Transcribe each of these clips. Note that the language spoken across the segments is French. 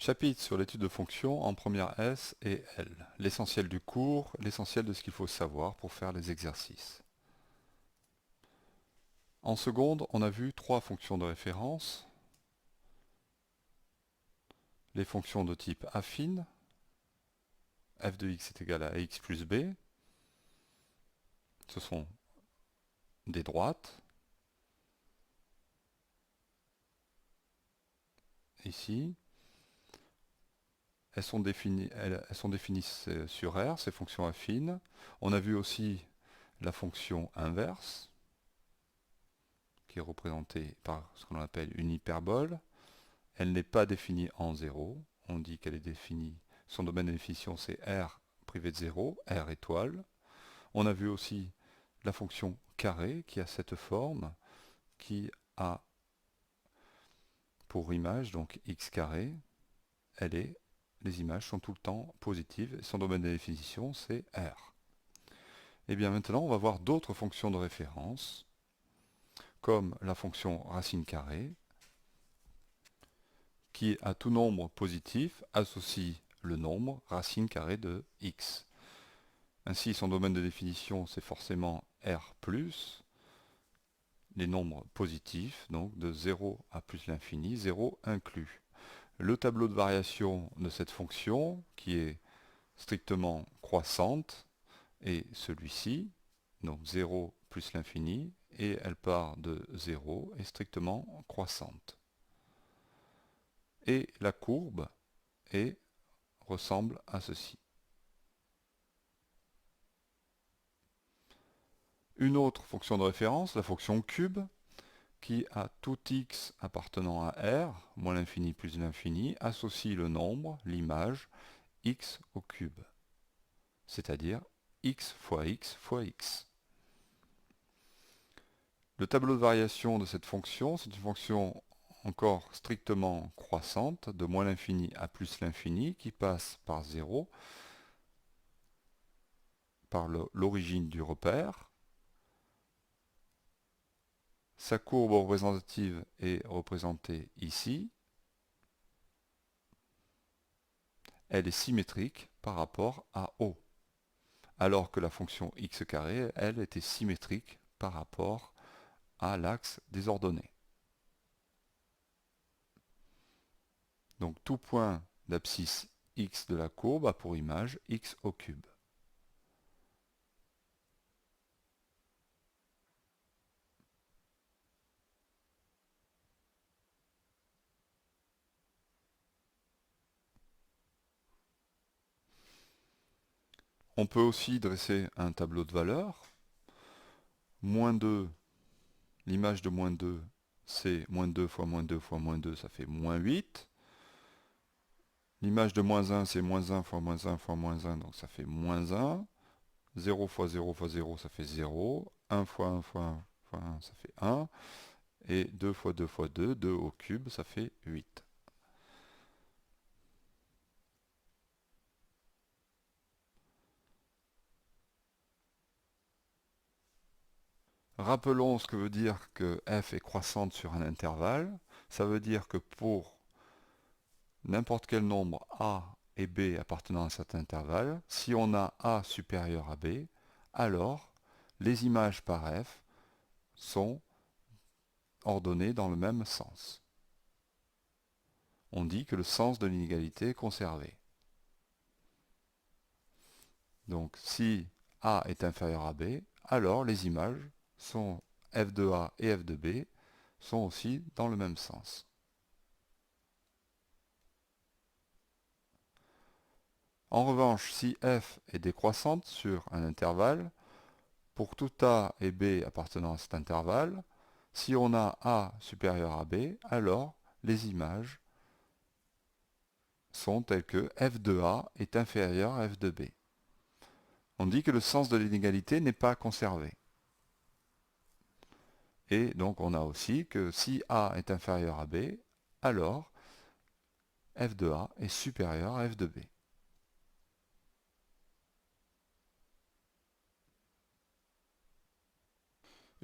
Chapitre sur l'étude de fonctions en première S et L. L'essentiel du cours, l'essentiel de ce qu'il faut savoir pour faire les exercices. En seconde, on a vu trois fonctions de référence. Les fonctions de type affine, f de x est égal à x plus b. Ce sont des droites. Ici, elles sont définies sur R, ces fonctions affines. On a vu aussi la fonction inverse, qui est représentée par ce qu'on appelle une hyperbole. Elle n'est pas définie en 0. On dit qu'elle est définie, son domaine de définition c'est R privé de 0, R étoile. On a vu aussi la fonction carré qui a cette forme, qui a pour image donc x carré. Les images sont tout le temps positives et son domaine de définition c'est R. Et bien maintenant on va voir d'autres fonctions de référence, comme la fonction racine carrée, qui à tout nombre positif associe le nombre racine carrée de x. Ainsi, son domaine de définition, c'est forcément R+, les nombres positifs, donc de 0 à plus l'infini, 0 inclus. Le tableau de variation de cette fonction, qui est strictement croissante, est celui-ci, donc 0 plus l'infini, et elle part de 0 et strictement croissante. Et la courbe ressemble à ceci. Une autre fonction de référence, la fonction cube, qui à tout x appartenant à R, moins l'infini plus l'infini, associe le nombre, l'image, x au cube, c'est-à-dire x fois x fois x. Le tableau de variation de cette fonction, c'est une fonction encore strictement croissante, de moins l'infini à plus l'infini, qui passe par 0, par l'origine du repère. Sa courbe représentative est représentée ici. Elle est symétrique par rapport à O, alors que la fonction x carré, elle, était symétrique par rapport à l'axe des ordonnées. Donc tout point d'abscisse x de la courbe a pour image x au cube. On peut aussi dresser un tableau de valeurs. Moins 2, l'image de moins 2, c'est moins 2 fois moins 2 fois moins 2, ça fait moins 8. L'image de moins 1, c'est moins 1 fois moins 1 fois moins 1, donc ça fait moins 1. 0 fois 0 fois 0, ça fait 0. 1 fois 1 fois 1 fois 1, ça fait 1. Et 2 fois 2 fois 2, 2 au cube, ça fait 8. Rappelons ce que veut dire que f est croissante sur un intervalle. Ça veut dire que pour n'importe quel nombre a et b appartenant à cet intervalle, si on a a supérieur à b, alors les images par f sont ordonnées dans le même sens. On dit que le sens de l'inégalité est conservé. Donc si a est inférieur à b, alors les images sont f de a et f de b sont aussi dans le même sens. En revanche, si f est décroissante sur un intervalle, pour tout a et b appartenant à cet intervalle, si on a a supérieur à b, alors les images sont telles que f de a est inférieur à f de b. On dit que le sens de l'inégalité n'est pas conservé. Et donc on a aussi que si a est inférieur à b, alors f de a est supérieur à f de b.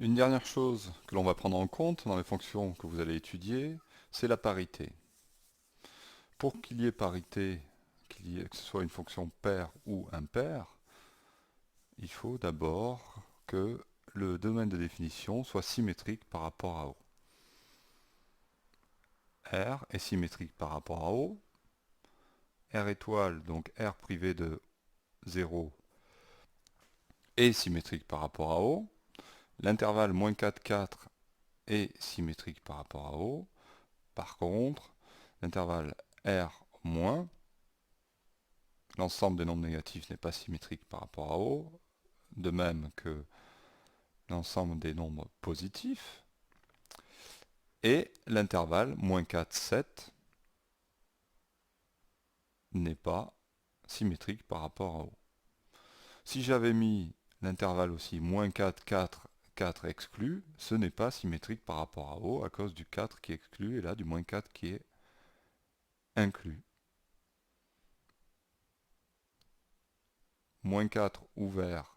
Une dernière chose que l'on va prendre en compte dans les fonctions que vous allez étudier, c'est la parité. pour qu'il y ait parité, que ce soit une fonction paire ou impaire, il faut d'abord que le domaine de définition soit symétrique par rapport à O. R est symétrique par rapport à O. R étoile, donc R privé de 0, est symétrique par rapport à O. L'intervalle moins 4, 4 est symétrique par rapport à O. Par contre, l'intervalle R moins, l'ensemble des nombres négatifs n'est pas symétrique par rapport à O, de même que l'ensemble des nombres positifs. Et l'intervalle moins 4, 7 n'est pas symétrique par rapport à O. Si j'avais mis l'intervalle aussi moins 4, 4, 4 exclu, ce n'est pas symétrique par rapport à O à cause du 4 qui est exclu et là du moins 4 qui est inclus. Moins 4 ouvert,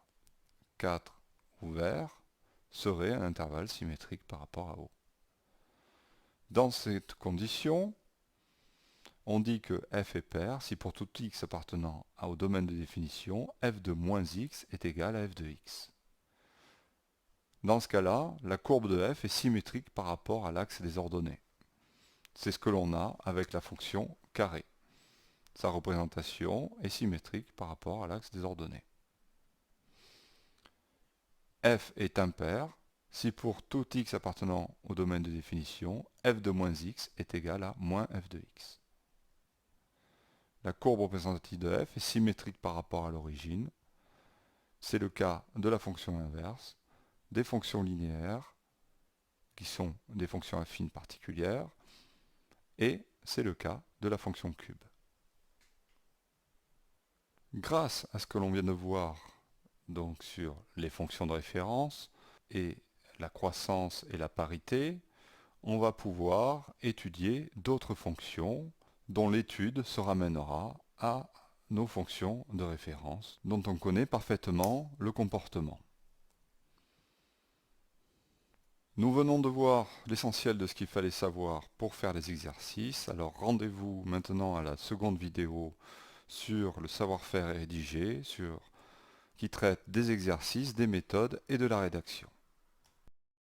4 ouvert serait un intervalle symétrique par rapport à O. Dans cette condition, on dit que f est pair si pour tout x appartenant au domaine de définition, f de moins x est égal à f de x. Dans ce cas-là, la courbe de f est symétrique par rapport à l'axe des ordonnées. C'est ce que l'on a avec la fonction carré. Sa représentation est symétrique par rapport à l'axe des ordonnées. F est impair si pour tout x appartenant au domaine de définition, f de moins x est égal à moins f de x. La courbe représentative de f est symétrique par rapport à l'origine. C'est le cas de la fonction inverse, des fonctions linéaires, qui sont des fonctions affines particulières, et c'est le cas de la fonction cube. Grâce à ce que l'on vient de voir donc sur les fonctions de référence et la croissance et la parité, on va pouvoir étudier d'autres fonctions dont l'étude se ramènera à nos fonctions de référence dont on connaît parfaitement le comportement. Nous venons de voir l'essentiel de ce qu'il fallait savoir pour faire les exercices. Alors rendez-vous maintenant à la seconde vidéo sur le savoir-faire et rédiger, qui traite des exercices, des méthodes et de la rédaction.